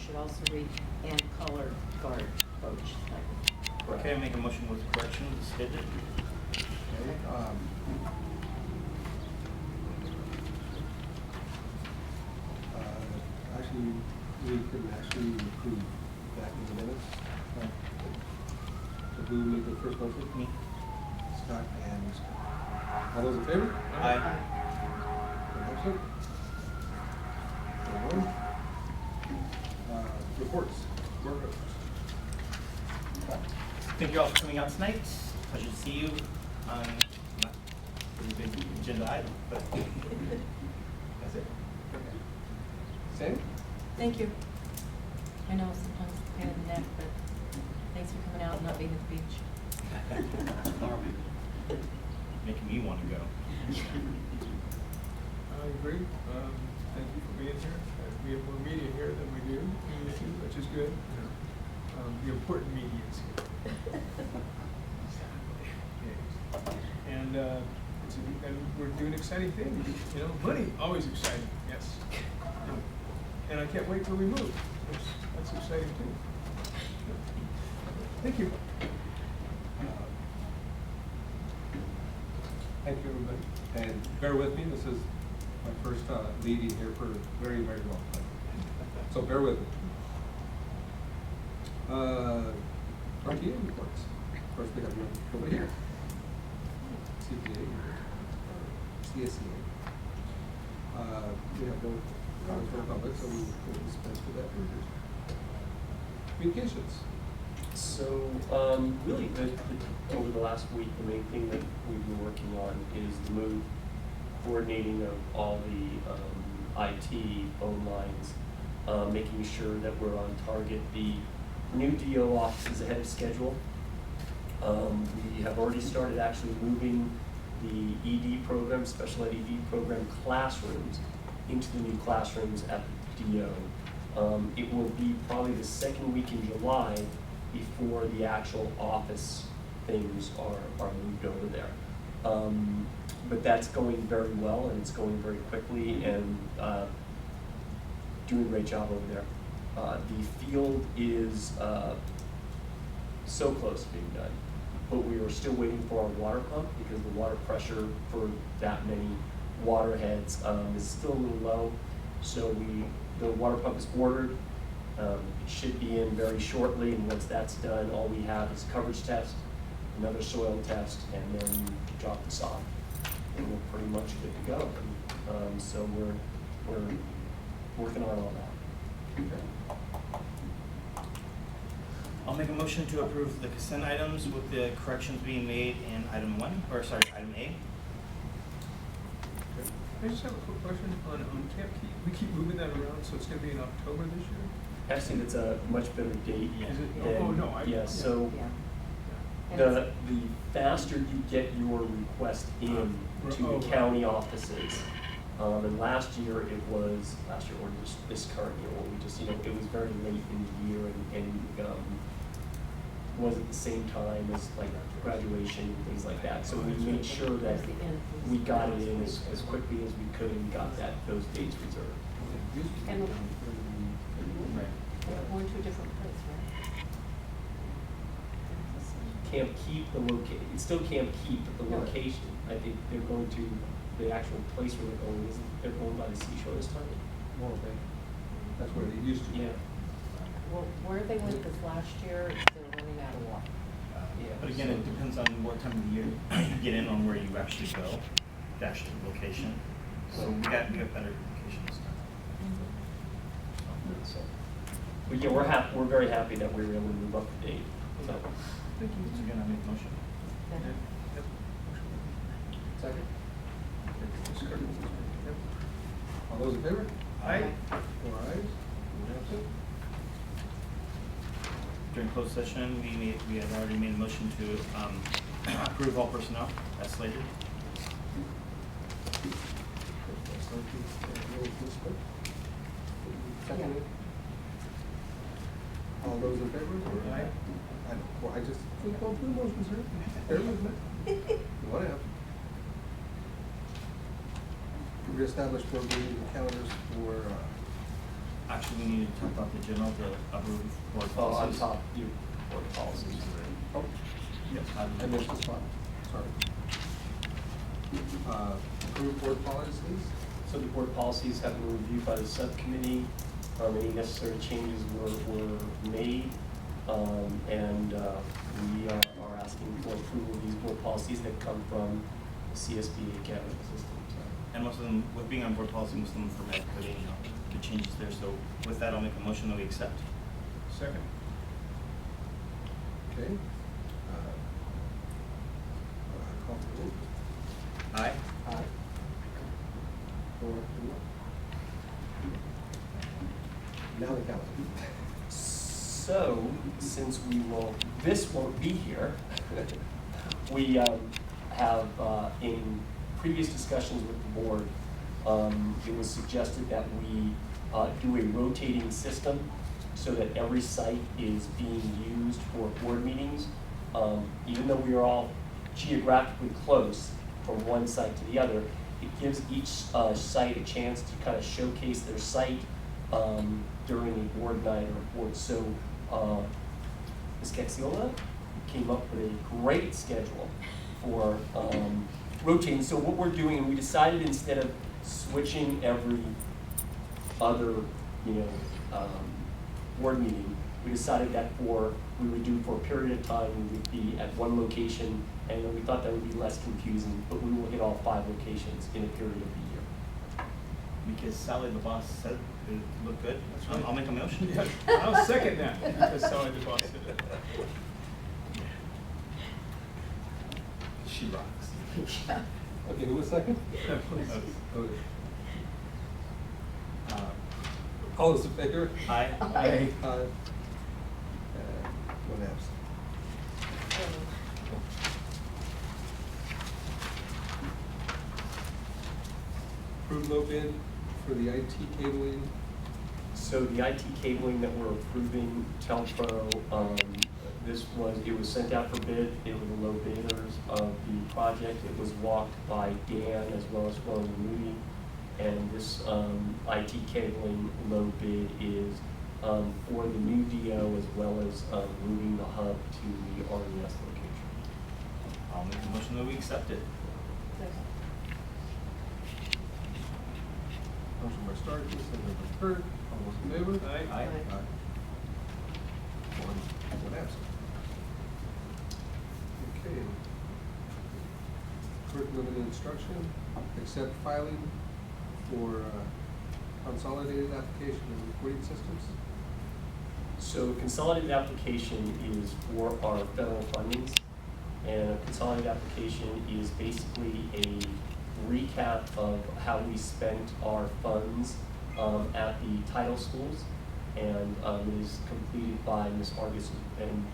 should also read and color guard coach stipend. Okay, I make a motion with corrections stated. Okay, actually, we could actually approve that in the minutes. So who made the first motion? Me. Scott and Scott. All those in favor? Aye. Excellent. One. Reports. Work orders. Thank you all for coming out tonight. Pleasure to see you on not a pretty big agenda item, but that's it. Sam? Thank you. I know sometimes it's a pain in the neck, but thanks for coming out and not being at the beach. Making me want to go. I agree. Thank you for being here. We have more media here than we do, which is good. The important media is here. And we're doing exciting things. You know, money always exciting. Yes. And I can't wait till we move. That's exciting too. Thank you. Thank you, everybody. And bear with me, this is my first meeting here for a very, very long time. So bear with me. RTA reports. Of course, we have one over here. CPA, CSCA. We have no comments from the public, so we will dispense with that. Communications. So, really, over the last week, the main thing that we've been working on is the coordinating of all the IT phone lines, making sure that we're on target. The new DO office is ahead of schedule. We have already started actually moving the ED program, special ed ED program classrooms into the new classrooms at the DO. It will be probably the second week in July before the actual office things are moved over there. But that's going very well, and it's going very quickly, and doing a great job over there. The field is so close to being done, but we are still waiting for our water pump because the water pressure for that many water heads is still a little low. So the water pump is ordered. It should be in very shortly, and once that's done, all we have is coverage test, another soil test, and then drop this off, and we're pretty much good to go. So we're working on all that. I'll make a motion to approve the consent items with the corrections being made in item A. I just have a quick question on Camp Keep. We keep moving that around, so it's going to be in October this year? Actually, it's a much better date. Yeah. Is it? than- Oh, no. Yeah, so Yeah. And the faster you get your request in to Oh, the right. county offices. And last year or this current year, where we just, it was very late in the year and wasn't the same time as like graduation and things like that. So we made sure that we got it in as quickly as we could and got those dates reserved. And Right. we're going to a different place, right? Camp Keep it's still Camp Keep, but the location, I think they're going to, the actual place where they're going, they're going by the seashore this time? Well, that's where they used to. Yeah. Well, where they went this last year, they're running out of water. Yeah. But again, it depends on what time of the year you get in on where you actually go, the actual location. So we got better locations. So, but yeah, we're very happy that we were able to move up the date. So, Thank you. So again, I make a motion. Yep. Second. Ms. Kirk. Yep. All those in favor? Aye. 4 ayes, 1 absent. During closed session, we had already made a motion to approve all personnel as slated. Second. All those in favor? Aye. I know, well, I just, we go through the motions here. Bear with me. Whatever. Reestablish board meeting calendars for Actually, we need to talk about the general, the approved board Oh, on policies. top, you, board policies. Oh, yes, I missed the spot, sorry. Approved board policies? So the board policies have been reviewed by the subcommittee. Any necessary changes were made. And we are asking for approval of these board policies that come from the CSBA cabinet system. And most of them, with being on board policy, most of them for med coding, the changes there. So with that, I'll make a motion that we accept. Second. Okay. Call for the vote. Aye. Aye. Now the count. So, since this won't be here, we have, in previous discussions with the board, it was suggested that we do a rotating system so that every site is being used for board meetings. Even though we are all geographically close from one site to the other, it gives each site a chance to kind of showcase their site during a board night or board. So Ms. Caxiola came up with a great schedule for rotating. So what we're doing, and we decided instead of switching every other, board meeting, we decided that we would do for a period of time, we would be at one location, and then we thought that would be less confusing, but we will hit all 5 locations in a period of a year. Because Sally, the boss, said it looked good. That's right. I'll make a motion. Yeah, I'll second that, because Sally the boss did it. She rocks. Okay, who was second? Yeah, please. Okay. All those in favor? Aye. Aye. One absent. Approved low bid for the IT cabling. So the IT cabling that we're approving, Telpro, it was sent out for bid. They were the low bidders of the project. It was walked by Dan as well as Roland Moody. And this IT cabling low bid is for the new DO as well as moving the hub to the RES location. I'll make a motion that we accept it. Motion by Starkey, second by Kirk. All those in favor? Aye. Aye. One absent. Okay. Curriculum and instruction, accept filing for consolidated application and reporting systems. So consolidated application is for our federal fundings, and a consolidated application is basically a recap of how we spent our funds at the title schools, and it is completed by Ms. Vargas and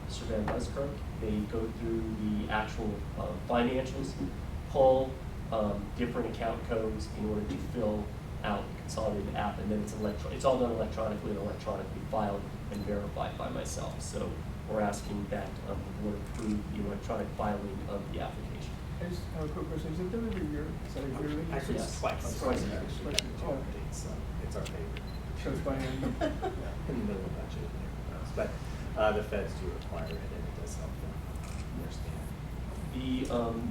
Mr. vanbuskirk. They go through the actual financials, pull different account codes in order to fill out the consolidated app, and then it's all done electronically and electronically filed and verified by myself. So we're asking that the board approve the electronic filing of the application. I just have a quick question, is it done every year? Is that a yearly? Actually, Yes. it's twice. Twice a It's year. actually Twice a year. called it, so it's our favorite. So it's by hand? In the middle of budget and everything else, but the feds do require it, and it does help them understand. The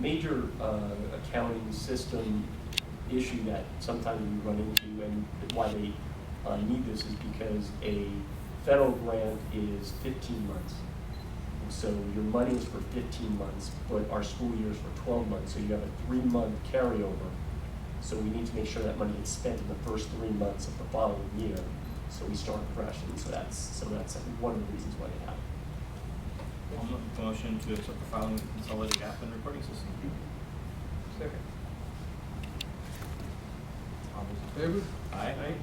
major accounting system issue that sometimes we run into, and why they need this, is because a federal grant is 15 months. So your money is for 15 months, but our school year is for 12 months, so you have a 3-month carryover. So we need to make sure that money is spent in the first 3 months of the following year, so we start fresh, and so that's one of the reasons why they have it. I'll make the motion to accept the filing of the consolidated app and reporting system. Second. All those in favor? Aye.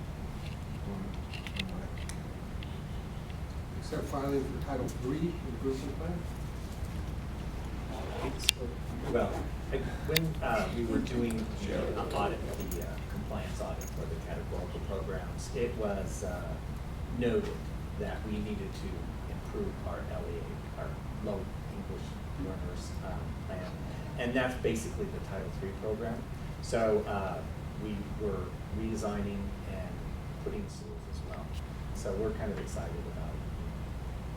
Accept filing for Title III improvement plan. Well, when we were doing the audit, the compliance audit for the categorical programs, it was noted that we needed to improve our LEA, our low English learners plan, and that's basically the Title III program. So we were redesigning and putting schools as well. So we're kind of excited about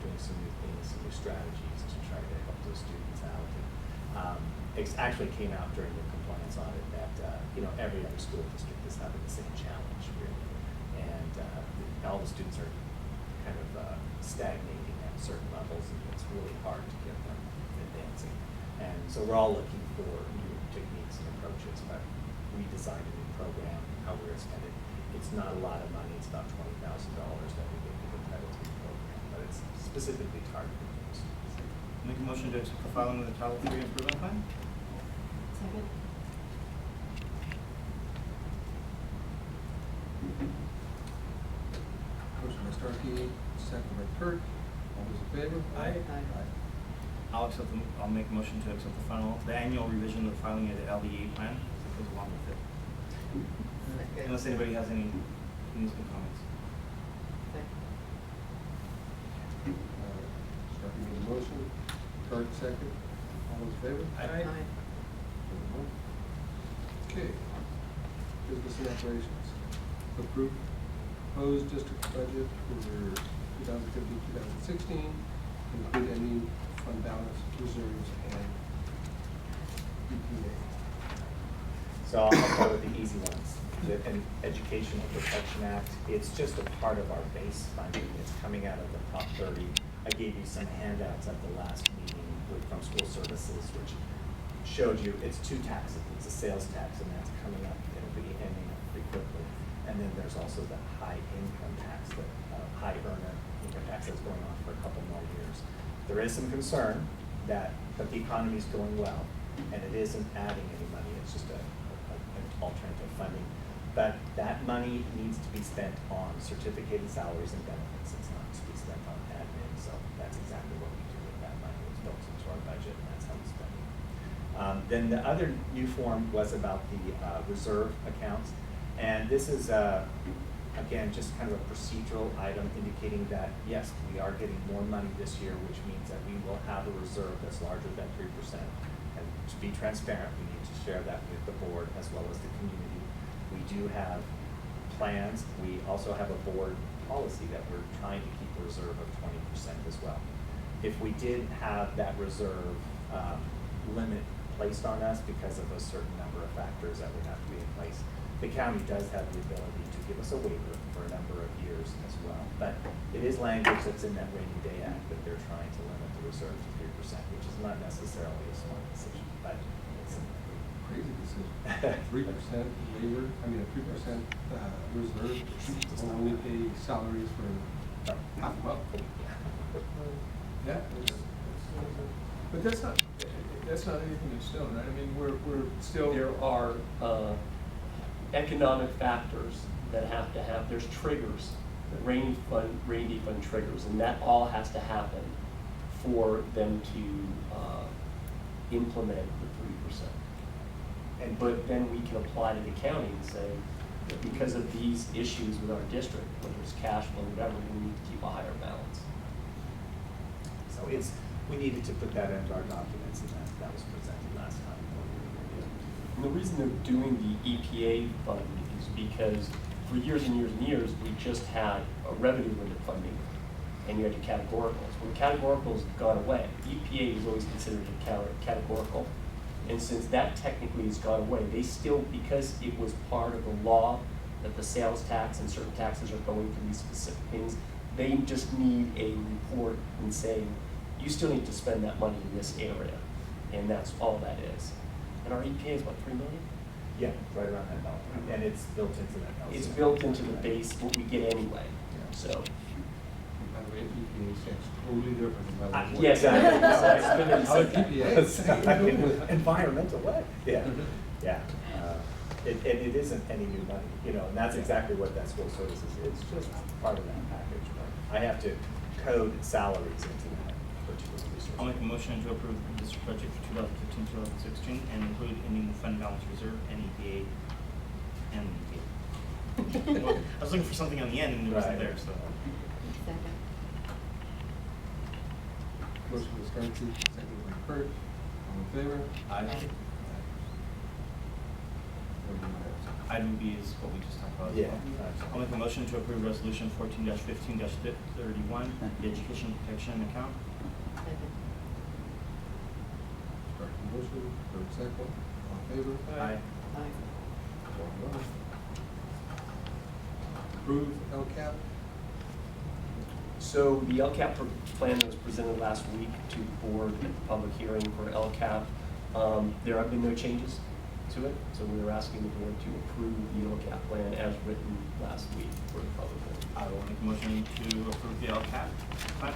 doing some new things, some new strategies to try to help those students out. And, it actually came out during the compliance audit that, every other school district is having the same challenge, really. And all the students are kind of stagnating at certain levels, and it's really hard to get them advancing. And so we're all looking for new techniques and approaches, but we designed a new program, how we're going to spend it. It's not a lot of money, it's about $20,000 that we give to the Title III program, but it's specifically targeted for those students. Make a motion to accept the filing of the Title III improvement plan? Second? Motion by Starkey, second by Kirk. All those in favor? Aye. I'll make a motion to accept the annual revision of the filing of the LDA plan that goes along with it. Second. Unless anybody has any news and comments. Starkey made the motion, Kirk second. All those in favor? Aye. Okay. Business and operations. Approved proposed district budget for 2015-2016, include any fund balance, reserves, and EPA. So I'll start with the easy ones. The Educational Protection Act, it's just a part of our base funding. It's coming out of the Prop 30. I gave you some handouts at the last meeting from school services, which showed you it's two taxes. It's a sales tax, and that's coming up. It'll be ending up pretty quickly. And then there's also the high income tax, the high earner income tax that's going on for a couple more years. There is some concern that the economy is going well, and it isn't adding any money. It's just an alternative funding. But that money needs to be spent on certificated salaries and benefits. It's not to be spent on admin. So that's exactly what we do with that money. It's built into our budget, and that's how we spend it. Then the other new form was about the reserve accounts. And this is, again, just kind of a procedural item indicating that, yes, we are getting more money this year, which means that we will have a reserve that's larger than 3%. And to be transparent, we need to share that with the board as well as the community. We do have plans. We also have a board policy that we're trying to keep a reserve of 20% as well. If we did have that reserve limit placed on us because of a certain number of factors that would have to be in place, the county does have the ability to give us a waiver for a number of years as well. But it is language that's in that Rainy Day Act that they're trying to limit the reserve to 3%, which is not necessarily a smart decision, but it's Crazy decision. 3% waiver, I mean, a 3% reserve will only pay salaries for half a month. Yeah. But that's not anything in stone, right? I mean, we're still. There are economic factors that have to have, there's triggers, the rainy day fund triggers, and that all has to happen for them to implement the 3%. But then we can apply to the county and say, that because of these issues with our district, whether it's cash flow, whatever, we need to keep a higher balance. So we needed to put that into our documents, and that was presented last time. And the reason they're doing the EPA fund is because for years and years and years, we just had a revenue limit funding, and you had your categoricals. When categoricals have gone away, EPA is always considered a categorical. And since that technically has gone away, they still, because it was part of the law that the sales tax and certain taxes are going to these specific things, they just need a report and saying, you still need to spend that money in this area. And that's all that is. And our EPA is what, $3 million? Yeah, right around that dollar. And it's built into that. It's built into the base, what we get anyway, so. By the way, EPA stands totally different than by the way. Yes, How I EPA? Environmental what? Yeah, yeah. It isn't any new money, and that's exactly what that school services is. It's just part of that package. Right? I have to code salaries into that particular resource. I'll make a motion to approve the district budget for 2015-2016 and include ending fund balance reserve and EPA and EPA. Well, I was looking for something on the end and it wasn't there, so. Second. Motion by Starkey, second by Kirk. All in favor? Aye. Or do you want to- Item B is what we just talked about as Yeah. well. I'll make a motion to approve resolution 14-15-31, the education protection account. Second. Starkey motion, Kirk second, all in favor? Aye. Aye. 4-1. Approve LCAP. So the LCAP plan that was presented last week to the board at the public hearing for LCAP, there have been no changes to it. So we were asking the board to approve the LCAP plan as written last week for the public hearing. I will make a motion to approve the LCAP plan.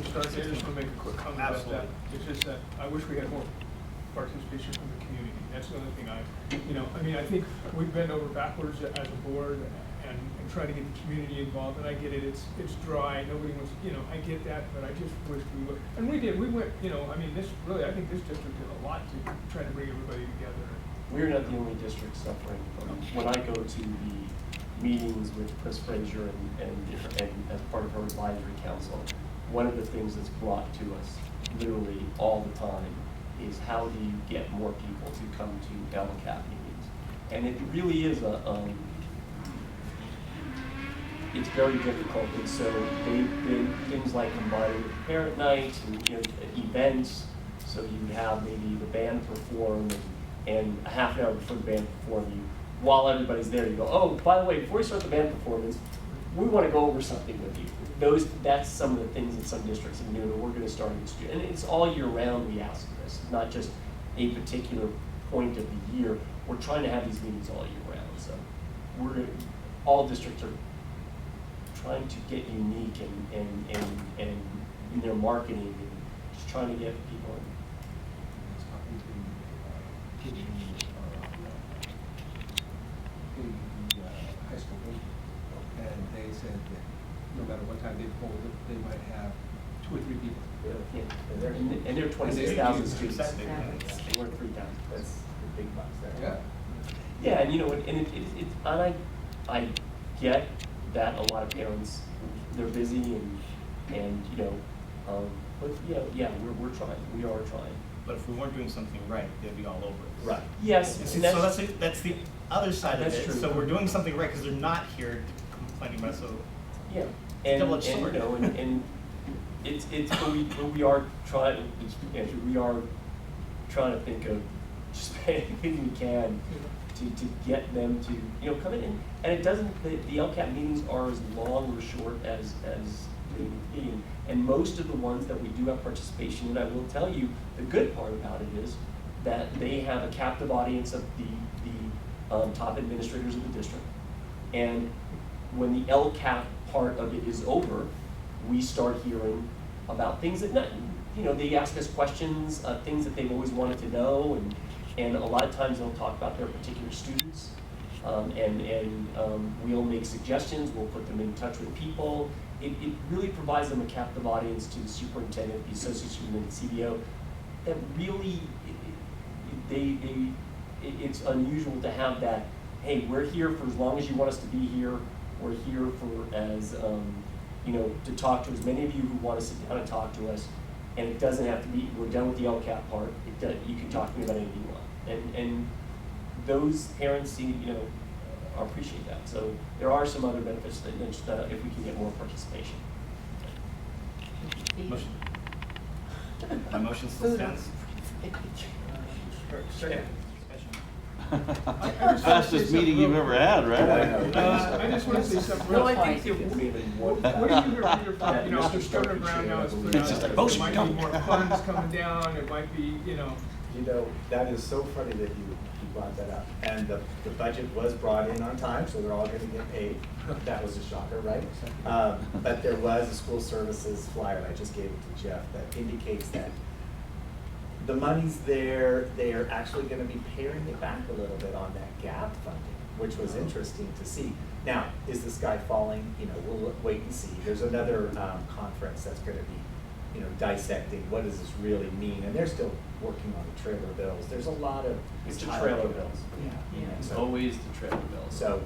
Starkey, I just want to make a quick comment about that. Absolutely. It's just that I wish we had more participation from the community. That's the only thing I mean, I think we bend over backwards as a board and try to get the community involved, and I get it, it's dry, nobody wants, I get that, but I just wish we would. And we did, we went, I mean, this really, I think this district did a lot to try to bring everybody together. We're not the only district suffering from, when I go to the meetings with Chris Frazier and as part of her advisory council, one of the things that's brought to us literally all the time is how do you get more people to come to LCAP meetings? And it really is it's very difficult, and so they've been things like combining with parent night and events, so you have maybe the band perform and a half an hour before the band perform, while everybody's there, you go, oh, by the way, before we start the band performance, we want to go over something with you. That's some of the things that some districts have been doing, and we're going to start in student. And it's all year round we ask this, not just a particular point of the year. We're trying to have these meetings all year round. So all districts are trying to get unique and in their marketing and just trying to get people in. I was talking to kids in the high school building, and they said that no matter what time they hold it, they might have 2 or 3 people. Yeah. And there are 26,000 students. Exactly. They weren't 3,000. That's the big bucks there. Yeah. Yeah, and I get that a lot of parents, they're busy but we're trying. We are trying. But if we weren't doing something right, they'd be all over it. Right. Yes, So and that's the other side of That's it. true. So we're doing something right because they're not here complaining about it. So yeah, a and double-edged sword. and it's but we are trying. We are trying to think of just anything we can to get them to come in, and it doesn't. The LCAP meetings are as long or short as the meeting, and most of the ones that we do have participation in, I will tell you, the good part about it is that they have a captive audience of the top administrators of the district, and when the LCAP part of it is over, we start hearing about things that they ask us questions, things that they've always wanted to know, and a lot of times they'll talk about their particular students, and we'll make suggestions, we'll put them in touch with people. It really provides them a captive audience to the superintendent, the associate superintendent, CBO, that really, it's unusual to have that, hey, we're here for as long as you want us to be here, we're here for to talk to as many of you who want to sit down and talk to us, and it doesn't have to be, we're done with the LCAP part, you can talk to me about anything you want. And those parents appreciate that. So there are some other benefits that if we can get more participation. motion. My motion still stands. Second. Fastest meeting you've ever had, right? I just want to say something real No, quick. I think it maybe more. What do you hear from Mr. Stoner Brown now is putting It's just out, like, there motion, might be don't. more funds coming down, it might be, That is so funny that you brought that up. And the budget was brought in on time, so they're all gonna get paid. That was a shocker, right? But there was a school services flyer, and I just gave it to Jeff, that indicates that the money's there, they're actually gonna be paring it back a little bit on that gap funding, which was interesting to see. Now, is the sky falling? We'll wait and see. There's another conference that's gonna be dissecting what does this really mean, and they're still working on the trailer bills. There's a lot of It's the child- trailer bills. Yeah. It's So- always the trailer bills. So,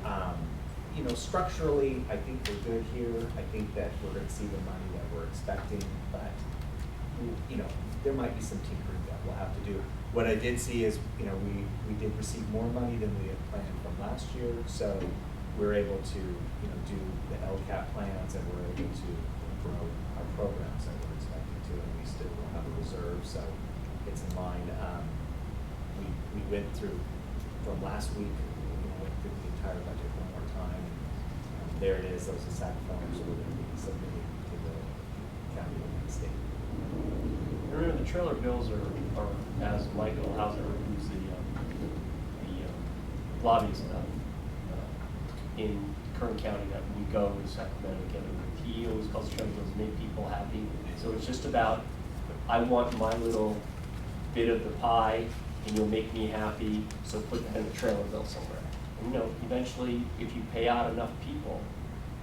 structurally, I think we're good here. I think that we're gonna see the money that we're expecting, but, you know, there might be some tinkering that we'll have to do. What I did see is, you know, we did receive more money than we had planned from last year, so we're able to, you know, do the LCAP plans, and we're able to grow our programs that we're expecting to, and we still will have a reserve, so it's in line. We went through, from last week, you know, went through the entire budget one more time. There it is, those are SAC forms we're gonna be submitting to the county and the state. Remember, the trailer bills are as Michael Hauser, who's the lobbyist in Kern County, that we go to Sacramento together with. He always calls trailer bills make people happy. So it's just about, I want my little bit of the pie, and you'll make me happy, so put that in the trailer bill somewhere. And, you know, eventually, if you pay out enough people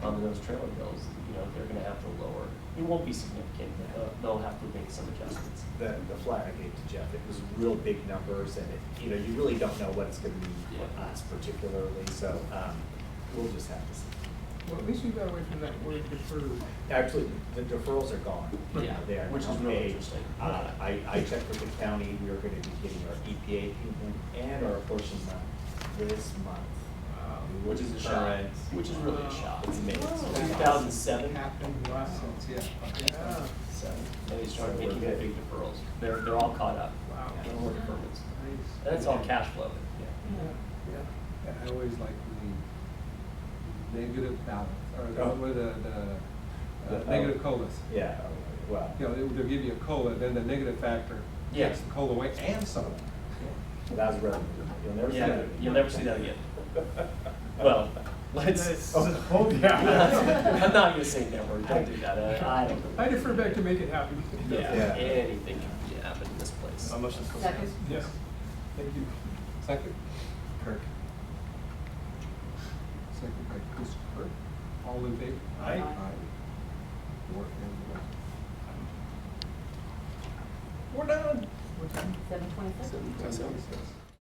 on those trailer bills, you know, they're gonna have to lower. It won't be significant, but they'll have to make some adjustments. The flyer I gave to Jeff, it was real big numbers, and it, you know, you really don't know what it's gonna be for Yeah. us particularly, so, we'll just have to see. Well, at least you got away from that word deferred. Actually, the deferrals are gone. Yeah, They are which is now really paid. interesting. I checked with the county, we are gonna be getting our EPA payment and our apportionment this month. Which is a shock. Current. Which is really a shock. It's amazing. Wow. 2007. Happened, wow. Yeah. Yeah. So they started So making we're their good. big deferrals. They're all caught up. Wow. No more deferments. Nice. And that's all cash flow. Yeah. Yeah, yeah. I always like the negative balance, or Oh. the negative colas. Yeah, well. You know, they'll give you a cola, then the negative factor Yeah. takes the cola away and soda. That was revenue. You'll never see Yeah, that. you'll never see that again. Well, let's. Oh, yeah. I'm not gonna say that word. Don't do that. I don't. I defer back to make it happy. Yeah, Yeah. anything can happen in this place. How much is supposed Second. Yes, thank you. Second? Kirk. Second by Chris Kirk. All in favor? Aye. Four and one. We're done. What time? 7:26. 7:26.